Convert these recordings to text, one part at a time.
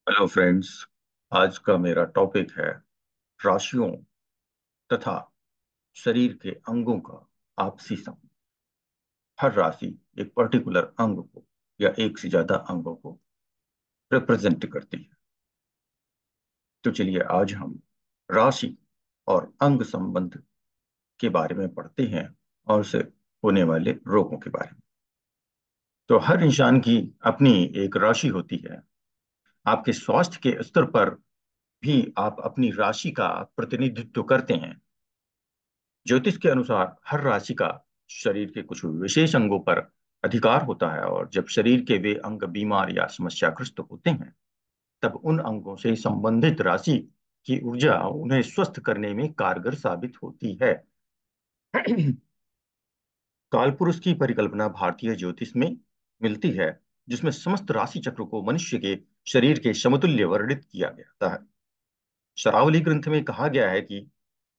Hello friends. आज का मेरा टॉपिक है राशियों तथा शरीर के अंगों का आपसी संबंध। हर राशि एक पर्टिकुलर अंग को या एक से ज्यादा अंगों को रिप्रेजेंट करती है। तो चलिए आज हम राशि और अंग संबंध के बारे में पढ़ते हैं और उससे होने वाले रोगों के बारे में। तो हर इंसान की अपनी एक राशि होती है। आपके स्वास्थ्य के स्तर पर भी आप अपनी राशि का प्रतिनिधित्व करते हैं। ज्योतिष के अनुसार हर राशि का शरीर के कुछ विशेष अंगों पर अधिकार होता है, और जब शरीर के वे अंग बीमार या समस्याग्रस्त होते हैं तब उन अंगों से संबंधित राशि की ऊर्जा उन्हें स्वस्थ करने में कारगर साबित होती है। कालपुरुष की परिकल्पना भारतीय ज्योतिष में मिलती है, जिसमें समस्त राशि चक्र को मनुष्य के शरीर के समतुल्य वर्णित किया गया है। शरावली ग्रंथ में कहा गया है कि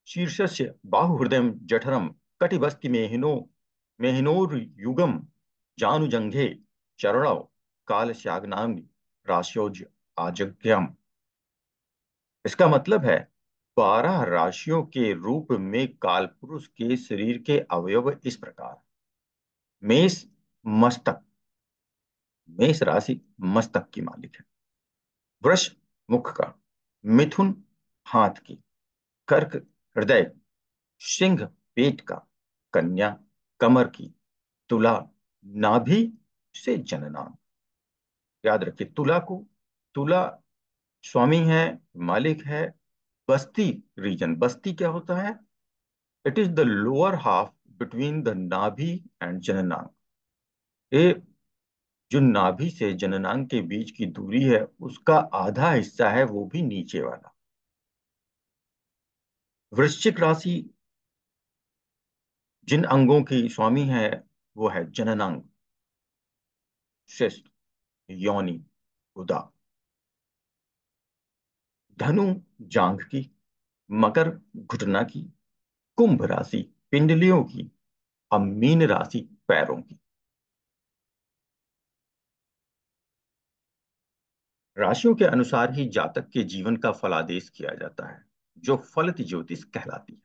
शीर्षस्य बाहुहृदय जठरम कटिबस्ति मेहिनोर्युगम जानुजंघे चरणौ कालस्याग्नाम राश्योज आजज्ञम। इसका मतलब है 12 राशियों के रूप में कालपुरुष के शरीर के अवयव इस प्रकार: मेष मस्तक, मेष राशि मस्तक की मालिक है। वृष मुख का, मिथुन हाथ की, कर्क हृदय, सिंह पेट का, कन्या कमर की, तुला नाभि से जननांग। याद रखिए तुला स्वामी है, मालिक है। बस्ती रीजन, बस्ती क्या होता है? It is the lower half between the नाभि एंड जननांग। ये जो नाभि से जननांग के बीच की दूरी है उसका आधा हिस्सा है, वो भी नीचे वाला। वृश्चिक राशि जिन अंगों की स्वामी है वो है जननांग, शिष्ट, योनि, गुदा। धनु जांघ की, मकर घुटना की, कुंभ राशि पिंडलियों की, और मीन राशि पैरों की। राशियों के अनुसार ही जातक के जीवन का फलादेश किया जाता है, जो फलित ज्योतिष कहलाती है।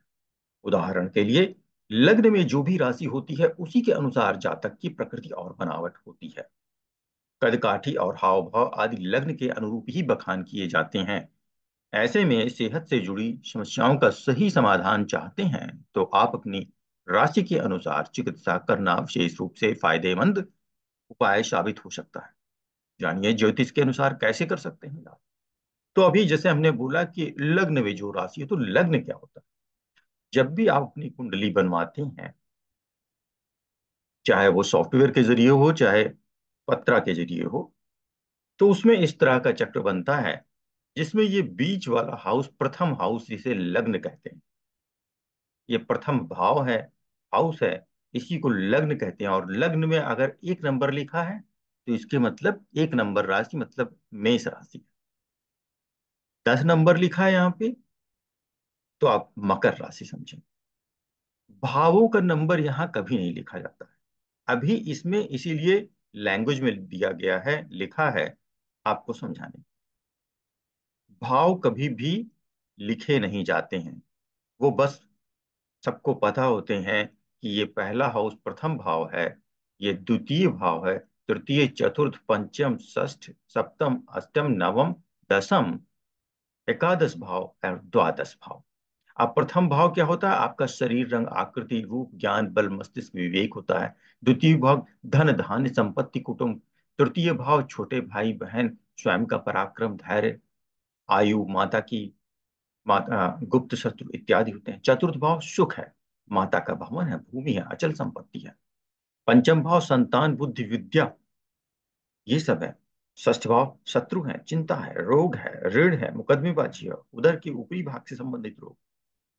उदाहरण के लिए, लग्न में जो भी राशि होती है उसी के अनुसार जातक की प्रकृति और बनावट होती है। कदकाठी और हाव भाव आदि लग्न के अनुरूप ही बखान किए जाते हैं। ऐसे में सेहत से जुड़ी समस्याओं का सही समाधान चाहते हैं तो आप अपनी राशि के अनुसार चिकित्सा करना विशेष रूप से फायदेमंद उपाय साबित हो सकता है। जानिए ज्योतिष के अनुसार कैसे कर सकते हैं इलाज। तो अभी जैसे हमने बोला कि लग्न में जो राशि है, तो लग्न क्या होता है? जब भी आप अपनी कुंडली बनवाते हैं, चाहे वो सॉफ्टवेयर के जरिए हो चाहे पत्रा के जरिए हो, तो उसमें इस तरह का चक्र बनता है जिसमें ये बीच वाला हाउस प्रथम हाउस, जिसे लग्न कहते हैं, ये प्रथम भाव है, हाउस है, इसी को लग्न कहते हैं। और लग्न में अगर एक नंबर लिखा है तो इसके मतलब एक नंबर राशि मतलब मेष राशि। 10 नंबर लिखा है यहाँ पे तो आप मकर राशि समझें। भावों का नंबर यहाँ कभी नहीं लिखा जाता है। अभी इसमें इसीलिए लैंग्वेज में दिया गया है, लिखा है आपको समझाने। भाव कभी भी लिखे नहीं जाते हैं, वो बस सबको पता होते हैं कि ये पहला हाउस प्रथम भाव है, ये द्वितीय भाव है, तृतीय चतुर्थ पंचम षष्ठ सप्तम अष्टम नवम दसम एकादश भाव और द्वादश भाव। अब प्रथम भाव क्या होता है? आपका शरीर, रंग, आकृति, रूप, ज्ञान, बल, मस्तिष्क, विवेक होता है। द्वितीय भाव धन धान्य संपत्ति कुटुंब। तृतीय भाव छोटे भाई बहन, स्वयं का पराक्रम, धैर्य, आयु, माता की गुप्त शत्रु इत्यादि होते हैं। चतुर्थ भाव सुख है, माता का भवन है, भूमि है, अचल संपत्ति है। पंचम भाव संतान, बुद्धि, विद्या, ये सब है। षष्ठ भाव शत्रु है, चिंता है, रोग है, ऋण है, मुकदमेबाजी है, उधर के ऊपरी भाग से संबंधित रोग।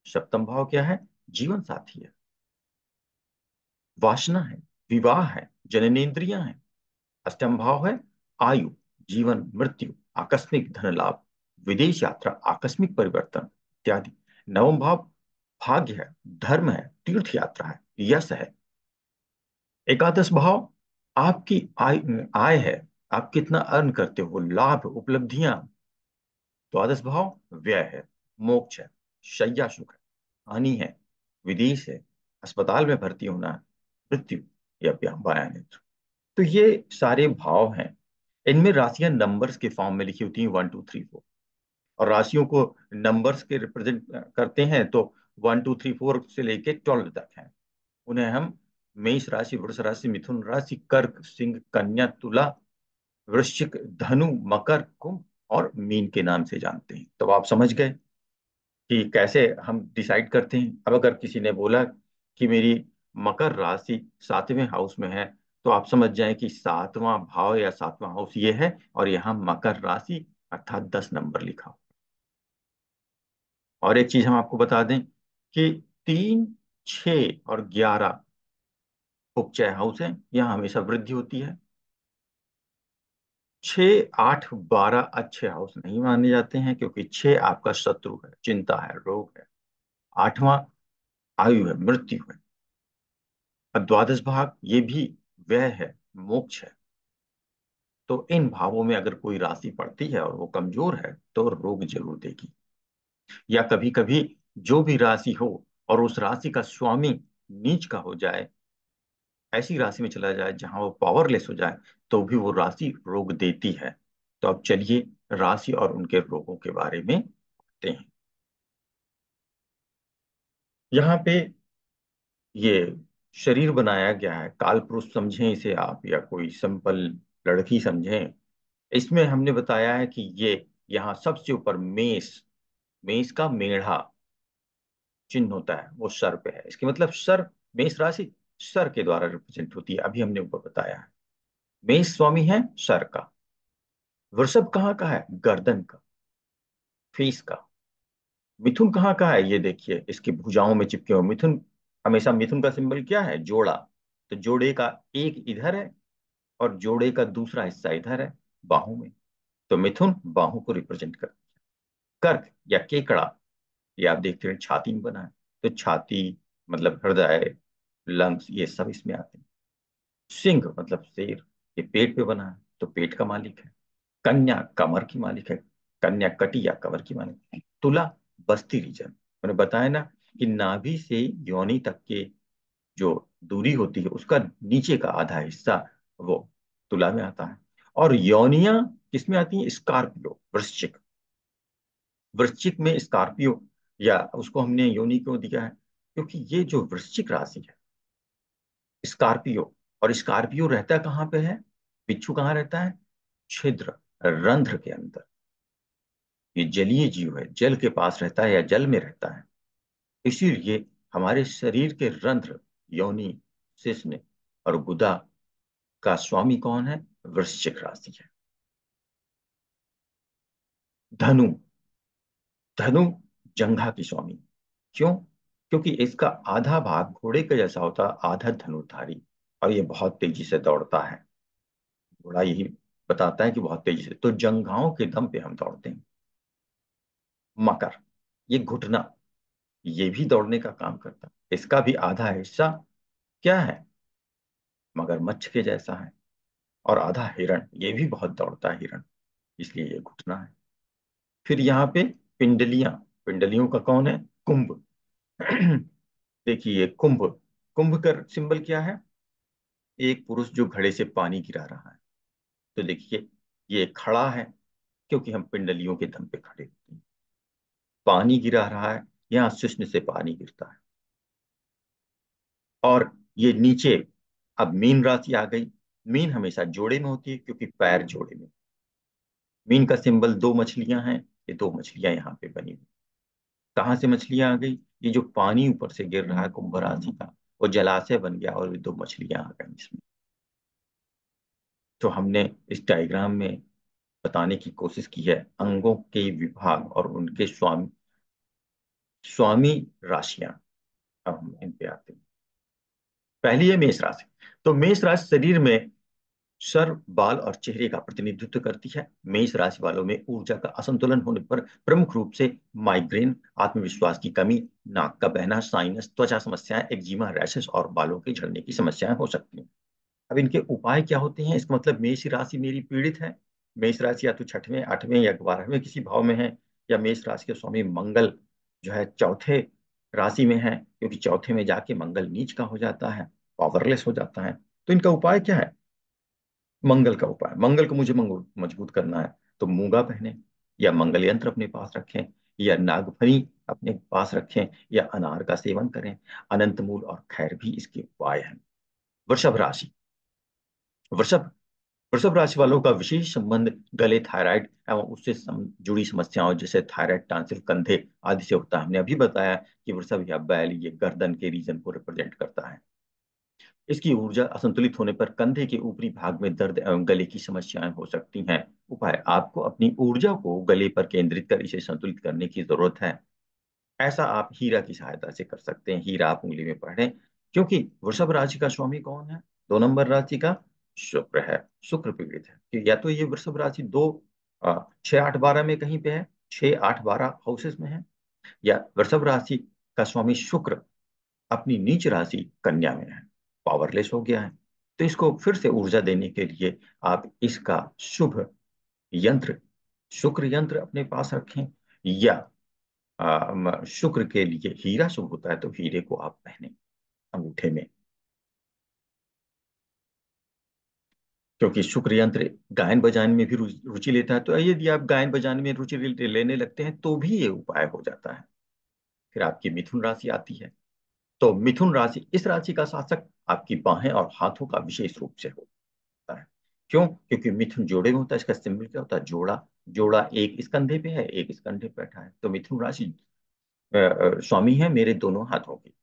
सप्तम भाव क्या है? जीवन साथी है, वासना है, विवाह है, जननेन्द्रियां है। अष्टम भाव है आयु, जीवन, मृत्यु, आकस्मिक धन लाभ, विदेश यात्रा, आकस्मिक परिवर्तन इत्यादि। नवम भाव भाग्य है, धर्म है, तीर्थ यात्रा है, यश है। एकादश भाव आपकी आय आय है, आप कितना अर्न करते हो, लाभ, उपलब्धियां, द्वादश भाव व्यय है, मोक्ष है, शय्या सुख है, हानि है, विदेश है, अस्पताल में भर्ती होना, मृत्यु या भयानिक। तो ये सारे भाव हैं। इनमें राशियां नंबर्स के फॉर्म में लिखी होती हैं, 1 2 3 4। और राशियों को नंबर्स के रिप्रेजेंट करते हैं, तो 1 2 3 4 से लेके 12 तक हैं। उन्हें हम मेष राशि, वृष राशि, मिथुन राशि, कर्क, सिंह, कन्या, तुला, वृश्चिक, धनु, मकर, कुंभ और मीन के नाम से जानते हैं। तो आप समझ गए कि कैसे हम डिसाइड करते हैं। अब अगर किसी ने बोला कि मेरी मकर राशि 7वें हाउस में है, तो आप समझ जाएं कि 7वां भाव या 7वां हाउस ये है, और यहाँ मकर राशि अर्थात 10 नंबर लिखा हो। और एक चीज हम आपको बता दें कि 3 6 और 11 उपचय हाउस है, यहाँ हमेशा वृद्धि होती है। 6 8 12 अच्छे हाउस नहीं माने जाते हैं, क्योंकि 6 आपका शत्रु है, चिंता है, रोग है। 8वां आयु है, मृत्यु है। और द्वादश भाग ये भी व्यय है, मोक्ष है। तो इन भावों में अगर कोई राशि पड़ती है और वो कमजोर है, तो रोग जरूर देगी। या कभी कभी जो भी राशि हो और उस राशि का स्वामी नीच का हो जाए, ऐसी राशि में चला जाए जहां वो पावरलेस हो जाए, तो भी वो राशि रोग देती है। तो अब चलिए राशि और उनके रोगों के बारे में पढ़ते हैं। यहाँ पे ये शरीर बनाया गया है, काल पुरुष समझें इसे आप, या कोई सिंपल लड़की समझें। इसमें हमने बताया है कि ये यहाँ सबसे ऊपर मेष, मेष का मेढ़ा चिन्ह होता है, वो सर पे है। इसके मतलब सर, मेष राशि सर के द्वारा रिप्रेजेंट होती है, अभी हमने ऊपर बताया है। मेष स्वामी है सर का। वृषभ कहाँ का है? गर्दन का, फेस का। मिथुन कहाँ का है? ये देखिए इसकी भुजाओं में चिपके हुए मिथुन। हमेशा मिथुन का सिंबल क्या है? जोड़ा। तो जोड़े का एक इधर है और जोड़े का दूसरा हिस्सा इधर है, बाहू में। तो मिथुन बाहू को रिप्रेजेंट कर। कर्क या केकड़ा, ये आप देखते हैं छाती में बना है, तो छाती मतलब हृदय, लंग्स, ये सब इसमें आते हैं। सिंह मतलब शेर, ये पेट पे बना है, तो पेट का मालिक है। कन्या कमर की मालिक है, कन्या कटी या कमर की मालिक है। तुला बस्ती रीजन, मैंने बताया ना कि नाभि से योनि तक के जो दूरी होती है, उसका नीचे का आधा हिस्सा वो तुला में आता है। और योनियां किसमें आती है? स्कॉर्पियो, वृश्चिक। वृश्चिक में स्कॉर्पियो, या उसको हमने योनि क्यों दिया है? क्योंकि ये जो वृश्चिक राशि है, स्कॉर्पियो, और स्कॉर्पियो रहता कहाँ पे है? बिच्छू कहाँ रहता है? छिद्र, रंध्र के अंदर। ये जलीय जीव है, जल के पास रहता है या जल में रहता है। इसीलिए हमारे शरीर के रंध्र, योनि, शिश्न और गुदा का स्वामी कौन है? वृश्चिक राशि है। धनु, धनु जंघा की स्वामी। क्यों? क्योंकि इसका आधा भाग घोड़े का जैसा होता है, आधा धनुर्धारी, और ये बहुत तेजी से दौड़ता है। घोड़ा यही बताता है कि बहुत तेजी से, तो जंघाओं के दम पे हम दौड़ते हैं। मकर, ये घुटना, ये भी दौड़ने का काम करता है। इसका भी आधा हिस्सा क्या है? मगरमच्छ के जैसा है। और आधा हिरण, ये भी बहुत दौड़ता है हिरण, इसलिए ये घुटना है। फिर यहाँ पे पिंडलियां, पिंडलियों का कौन है? कुंभ। देखिए ये कुंभ, कुंभ का सिंबल क्या है? एक पुरुष जो घड़े से पानी गिरा रहा है। तो देखिए ये खड़ा है, क्योंकि हम पिंडलियों के दम पे खड़े होते हैं। पानी गिरा रहा है, यहाँ शिश्न से पानी गिरता है। और ये नीचे, अब मीन राशि आ गई। मीन हमेशा जोड़े में होती है, क्योंकि पैर जोड़े में। मीन का सिंबल 2 मछलियां हैं, ये 2 मछलियां यहाँ पे बनी हुई। कहाँ से मछलियां आ गई? ये जो पानी ऊपर से गिर रहा है कुंभ राशि का, वो जलाशय बन गया और ये 2 मछलियां आ गई इसमें। तो हमने इस डायग्राम में बताने की कोशिश की है अंगों के विभाग और उनके स्वामी, स्वामी राशियां। अब हम इन पे आते हैं। पहली है मेष राशि। तो मेष राशि शरीर में सर, बाल और चेहरे का प्रतिनिधित्व करती है। मेष राशि वालों में ऊर्जा का असंतुलन होने पर प्रमुख रूप से माइग्रेन, आत्मविश्वास की कमी, नाक का बहना, साइनस, त्वचा समस्याएं, एक्जिमा, रैशेस और बालों के झड़ने की समस्याएं हो सकती हैं। अब इनके उपाय क्या होते हैं? इसका मतलब मेष राशि मेरी पीड़ित है, मेष राशि या तो 6वें, 8वें या 12वें किसी भाव में है, या मेष राशि के स्वामी मंगल जो है चौथे राशि में है, क्योंकि चौथे में जाके मंगल नीच का हो जाता है, पावरलेस हो जाता है। तो इनका उपाय क्या है? मंगल का उपाय, मंगल को मुझे मजबूत करना है तो मूंगा पहने, या मंगल यंत्र अपने पास रखें, या नागफनी अपने पास रखें, या अनार का सेवन करें। अनंत मूल और खैर भी इसके उपाय हैं। वृषभ राशि। वृषभ वृषभ राशि वालों का विशेष संबंध गले, थायराइड एवं उससे जुड़ी समस्याओं जैसे थायराइड, टांसिल, कंधे आदि से होता है। हमने अभी बताया कि वृषभ या बैल ये गर्दन के रीजन को रिप्रेजेंट करता है। इसकी ऊर्जा असंतुलित होने पर कंधे के ऊपरी भाग में दर्द एवं गले की समस्याएं हो सकती हैं। उपाय, आपको अपनी ऊर्जा को गले पर केंद्रित कर इसे संतुलित करने की जरूरत है। ऐसा आप हीरा की सहायता से कर सकते हैं। हीरा आप उंगली में पकड़ें, क्योंकि वृषभ राशि का स्वामी कौन है? 2 नंबर राशि का शुक्र है। शुक्र पीड़ित है कि या तो ये वृषभ राशि 6, 8, 12 में कहीं पे है, 6, 8, 12 हाउसेस में है, या वृषभ राशि का स्वामी शुक्र अपनी नीच राशि कन्या में है, पावरलेस हो गया है। तो इसको फिर से ऊर्जा देने के लिए आप इसका शुभ यंत्र, शुक्र यंत्र अपने पास रखें, या शुक्र के लिए हीरा शुभ होता है तो हीरे को आप पहने अंगूठे में, क्योंकि शुक्र यंत्र गायन बजाने में भी रुचि लेता है। तो यदि आप गायन बजाने में रुचि लेने लगते हैं तो भी ये उपाय हो जाता है। फिर आपकी मिथुन राशि आती है। तो मिथुन राशि, इस राशि का शासक आपकी बाहें और हाथों का विशेष रूप से होता है। क्यों? क्योंकि मिथुन जोड़े में होता है। इसका सिंबल क्या होता है? जोड़ा। जोड़ा एक इस कंधे पे है, एक इस कंधे पे बैठा है। तो मिथुन राशि स्वामी है मेरे दोनों हाथों की।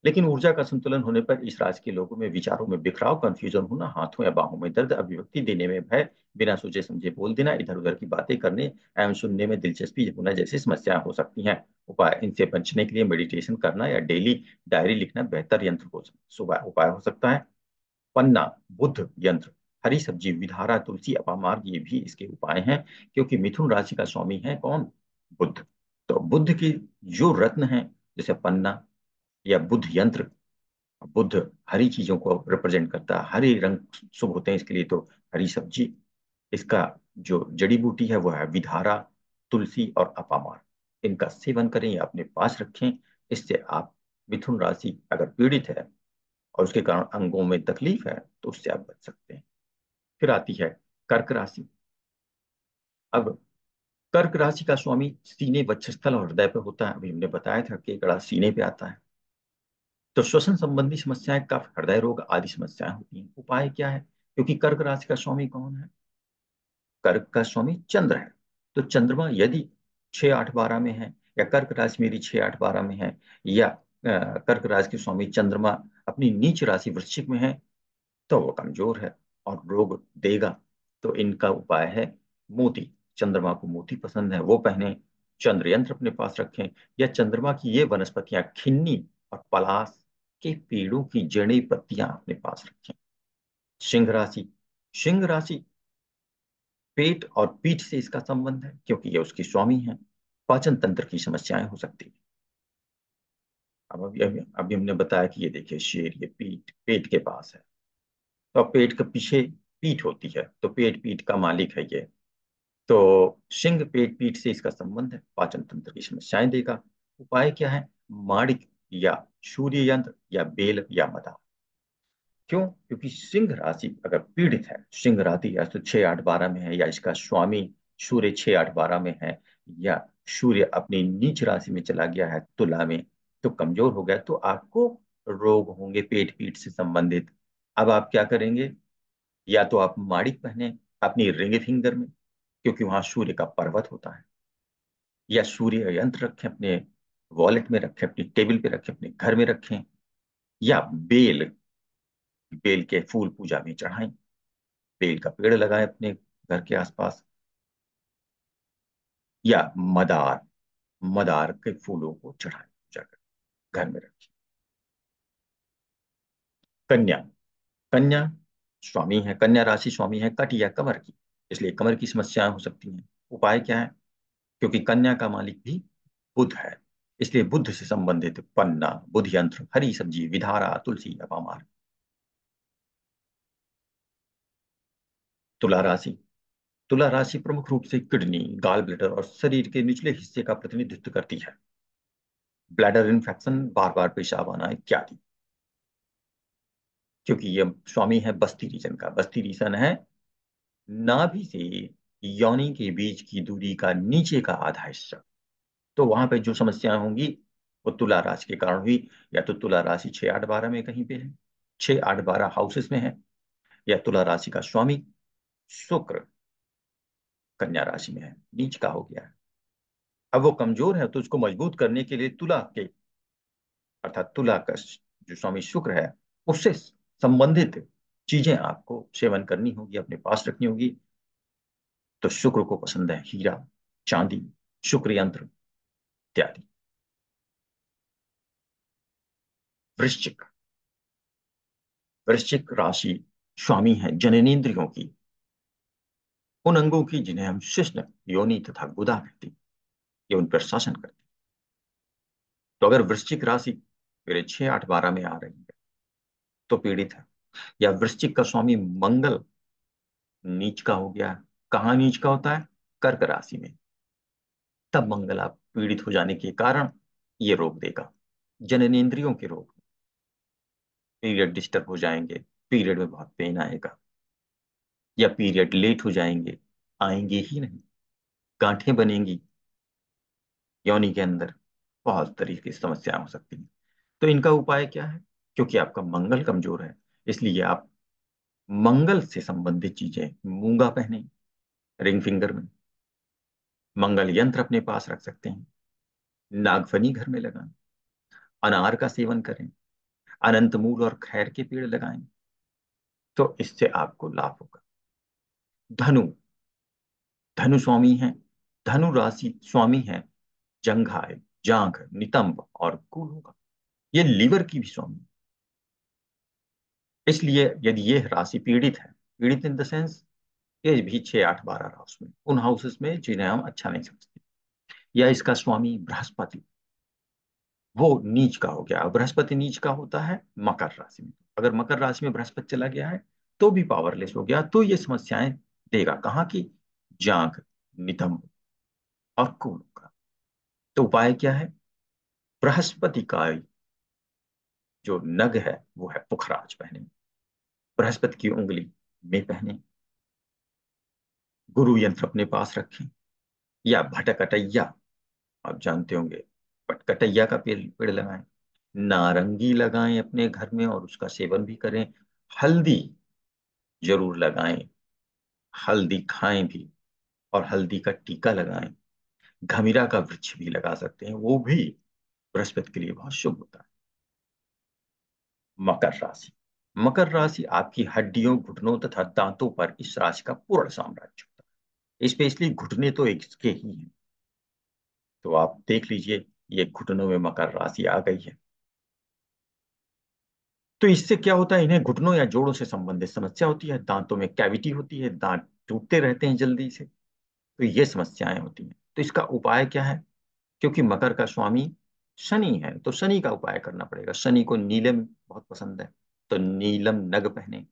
लेकिन ऊर्जा का संतुलन होने पर इस राशि के लोगों में विचारों में बिखराव, कंफ्यूजन होना, हाथों या बाहों में दर्द, अभिव्यक्ति देने में भय, बिना सोचे समझे बोल देना, इधर उधर की बातें करने एवं सुनने में दिलचस्पी होना जैसी समस्याएं हो सकती हैं। उपाय, इनसे बचने के लिए मेडिटेशन करना या डेली डायरी लिखना बेहतर यंत्र हो सुबह उपाय हो सकता है। पन्ना, बुध यंत्र, हरी सब्जी, विधारा, तुलसी, अपामार्ग ये भी इसके उपाय हैं, क्योंकि मिथुन राशि का स्वामी है कौन? बुध। तो बुध की जो रत्न है, जैसे पन्ना या बुध यंत्र, बुध हरी चीजों को रिप्रेजेंट करता है, हरे रंग शुभ होते हैं इसके लिए। तो हरी सब्जी, इसका जो जड़ी बूटी है वो है विधारा, तुलसी और अपामार। इनका सेवन करें या अपने पास रखें। इससे आप, मिथुन राशि अगर पीड़ित है और उसके कारण अंगों में तकलीफ है तो उससे आप बच सकते हैं। फिर आती है कर्क राशि। अब कर्क राशि का स्वामी सीने, वक्षस्थल और हृदय पर होता है। अभी हमने बताया था कि कड़ा सीने पे आता है। तो श्वसन संबंधी समस्याएं, कफ, हृदय रोग आदि समस्याएं होती हैं। उपाय क्या है? क्योंकि कर्क राशि का स्वामी कौन है? कर्क का स्वामी चंद्र है। तो चंद्रमा यदि 6, 8, 12 में है, या कर्क राशि मेरी 6, 8, 12 में है, या कर्क राशि के स्वामी चंद्रमा अपनी नीच राशि वृश्चिक में है, तो वो कमजोर है और रोग देगा। तो इनका उपाय है मोती। चंद्रमा को मोती पसंद है, वो पहने। चंद्र यंत्र अपने पास रखें, या चंद्रमा की ये वनस्पतियां, खिन्नी और पलाश के पेड़ों की जड़ी पत्तियां अपने पास रखें। सिंह राशि। सिंह राशि, पेट और पीठ से इसका संबंध है, क्योंकि ये उसकी स्वामी है। पाचन तंत्र की समस्याएं हो सकती है। अब अभी हमने बताया कि ये देखिए शेर, ये पीठ, पेट के पास है। तो अब पेट के पीछे पीठ होती है, तो पेट, पीठ का मालिक है ये। तो सिंह, पेट, पीठ से इसका संबंध है, पाचन तंत्र की समस्याएं देगा। उपाय क्या है? माणिक या सूर्य यंत्र या बेल या मदार। क्यों? क्योंकि सिंह राशि अगर पीड़ित है, सिंह राशि या तो 6, 8, 12 में है, या इसका स्वामी सूर्य 6, 8, 12 में है, या सूर्य अपनी नीच राशि में चला गया है तुला में, तो कमजोर हो गया, तो आपको रोग होंगे पेट, पीठ से संबंधित। अब आप क्या करेंगे? या तो आप माणिक पहने अपनी रिंग फिंगर में, क्योंकि वहां सूर्य का पर्वत होता है, या सूर्य यंत्र रखें अपने वॉलेट में रखें, अपनी टेबल पे रखें, अपने घर में रखें, या बेल, बेल के फूल पूजा में चढ़ाएं। बेल का पेड़ लगाएं अपने घर के आसपास, या मदार, मदार के फूलों को चढ़ाएं पूजा कर घर में रखें। कन्या। कन्या स्वामी है, कन्या राशि स्वामी है कट या कमर की, इसलिए कमर की समस्याएं हो सकती हैं। उपाय क्या है? क्योंकि कन्या का मालिक भी बुध है, इसलिए बुध से संबंधित पन्ना, बुध यंत्र, हरी सब्जी, विधारा, तुलसी, अपामार। तुला राशि। तुला राशि प्रमुख रूप से किडनी, गाल ब्लेडर और शरीर के निचले हिस्से का प्रतिनिधित्व करती है। ब्लैडर इन्फेक्शन, बार बार पेशाब आना इत्यादि। क्योंकि ये स्वामी है बस्ती रीजन का। बस्ती रीजन है नाभि से योनि के बीच की दूरी का नीचे का आधा हिस्सा। तो वहां पे जो समस्याएं होंगी वो तुला राशि के कारण हुई। या तो तुला राशि 6 8 12 में कहीं पे है, 6 8 12 हाउसेस में है, या तुला राशि का स्वामी शुक्र कन्या राशि में है, नीच का हो गया है। अब वो कमजोर है तो उसको मजबूत करने के लिए तुला के अर्थात तुला का जो स्वामी शुक्र है उससे संबंधित चीजें आपको सेवन करनी होगी, अपने पास रखनी होगी। तो शुक्र को पसंद है हीरा, चांदी, शुक्र यंत्र इत्यादि। वृश्चिक। वृश्चिक राशि स्वामी है जननेंद्रियों की, उन अंगों की जिन्हें हम शिश्न, योनि तथा गुदा कहते हैं। ये उन पर शासन करती है। तो अगर वृश्चिक राशि मेरे 6 8 12 में आ रही है तो पीड़ित है। या वृश्चिक का स्वामी मंगल नीच का हो गया। कहाँ नीच का होता है? कर्क राशि में। तब मंगल आप पीड़ित हो जाने के कारण ये रोग देगा, जननेंद्रियों के रोग। पीरियड डिस्टर्ब हो जाएंगे, पीरियड में बहुत पेन आएगा, या पीरियड लेट हो जाएंगे, आएंगे ही नहीं, गांठें बनेंगी योनि के अंदर, बहुत तरीके की समस्याएं हो सकती हैं। तो इनका उपाय क्या है? क्योंकि आपका मंगल कमजोर है, इसलिए आप मंगल से संबंधित चीजें, मूंगा पहने रिंग फिंगर में, मंगल यंत्र अपने पास रख सकते हैं, नागफनी घर में लगाएं, अनार का सेवन करें, अनंत मूल और खैर के पेड़ लगाएं। तो इससे आपको लाभ होगा। धनु। धनु स्वामी है, धनु राशि स्वामी है जंघाय, जांघ, नितंब और कूल होगा। ये लीवर की भी स्वामी है। इसलिए यदि ये राशि पीड़ित है, पीड़ित इन द सेंस ये भी 6 8 12 हाउस में, उन हाउसेस में जिन्हें हम अच्छा नहीं समझते, या इसका स्वामी बृहस्पति वो नीच का हो गया। बृहस्पति नीच का होता है मकर राशि में। अगर मकर राशि में बृहस्पति चला गया है तो भी पावरलेस हो गया, तो ये समस्याएं देगा। कहाँ की? जांघ, नितंब और कूल का। तो उपाय क्या है? बृहस्पति का जो नग है वो है पुखराज पहने, बृहस्पति की उंगली में पहने, गुरु यंत्र अपने पास रखें, या भटकटैया, आप जानते होंगे, भटकटैया का पेड़ पेड़ लगाएं, नारंगी लगाएं अपने घर में और उसका सेवन भी करें, हल्दी जरूर लगाएं, हल्दी खाएं भी, और हल्दी का टीका लगाएं। घमीरा का वृक्ष भी लगा सकते हैं, वो भी बृहस्पति के लिए बहुत शुभ होता है। मकर राशि। मकर राशि आपकी हड्डियों, घुटनों तथा दांतों पर इस राशि का पूर्ण साम्राज्य होता है। स्पेशली घुटने तो इसके ही हैं। तो आप देख लीजिए, ये घुटनों में मकर राशि आ गई है। तो इससे क्या होता है? इन्हें घुटनों या जोड़ों से संबंधित समस्या होती है, दांतों में कैविटी होती है, दांत टूटते रहते हैं जल्दी से। तो ये समस्याएं होती हैं। तो इसका उपाय क्या है? क्योंकि मकर का स्वामी शनि है तो शनि का उपाय करना पड़ेगा। शनि को नीलम बहुत पसंद है, तो नीलम नग पहने।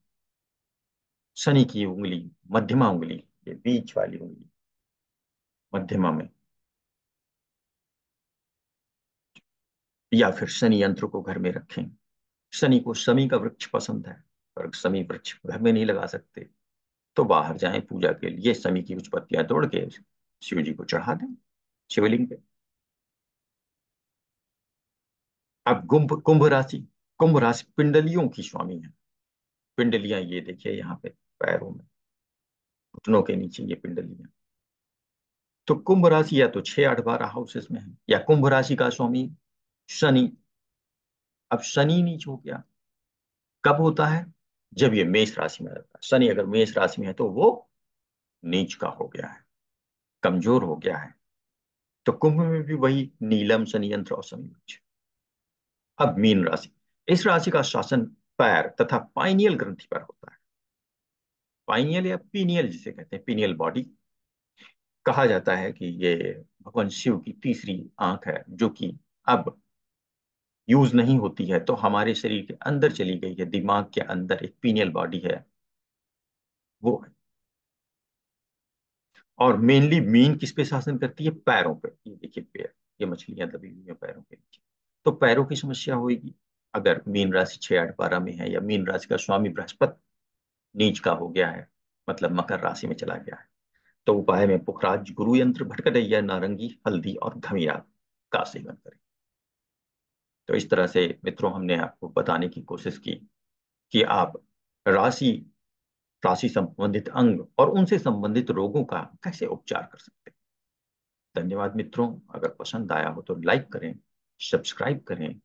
शनि की उंगली, मध्यमा उंगली, ये बीच वाली उंगली मध्यमा में, या फिर शनि यंत्र को घर में रखें। शनि को शमी का वृक्ष पसंद है, पर शमी वृक्ष घर में नहीं लगा सकते, तो बाहर जाएं पूजा के लिए, शमी की कुछ पत्तियां तोड़ के शिव जी को चढ़ा दें शिवलिंग पे। अब कुंभ राशि। कुंभ राशि पिंडलियों की स्वामी है। पिंडलियां ये देखिए यहाँ पे पैरों में, घुटनों के नीचे ये पिंडलियां। तो कुंभ राशि या तो 6 8 12 हाउसेस में है, या कुंभ राशि का स्वामी शनि। अब शनि नीच हो गया, कब होता है? जब ये मेष राशि में रहता है। शनि अगर मेष राशि में है तो वो नीच का हो गया है, कमजोर हो गया है। तो कुंभ में भी वही नीलम, शनि यंत्र और शनि वृक्ष। अब मीन राशि। इस राशि का शासन पैर तथा पाइनियल ग्रंथि पर होता है। पाइनियल या पीनियल जिसे कहते हैं, पीनियल बॉडी। कहा जाता है कि ये भगवान शिव की तीसरी आंख है, जो कि अब यूज नहीं होती है, तो हमारे शरीर के अंदर चली गई है। दिमाग के अंदर एक पीनियल बॉडी है वो है। और मेनली मीन किस पे शासन करती है? पैरों पे। ये देखिए पैर, ये मछलियां दबी हुई हैं पैरों के नीचे। तो पैरों की समस्या होगी अगर मीन राशि 6 8 12 में है, या मीन राशि का स्वामी बृहस्पति नीच का हो गया है, मतलब मकर राशि में चला गया है। तो उपाय में पुखराज, गुरु यंत्र, भटकटैया, नारंगी, हल्दी और घमीरा का सेवन करें। तो इस तरह से मित्रों हमने आपको बताने की कोशिश की कि आप राशि, राशि संबंधित अंग और उनसे संबंधित रोगों का कैसे उपचार कर सकते हैं। धन्यवाद मित्रों। अगर पसंद आया हो तो लाइक करें, सब्सक्राइब करें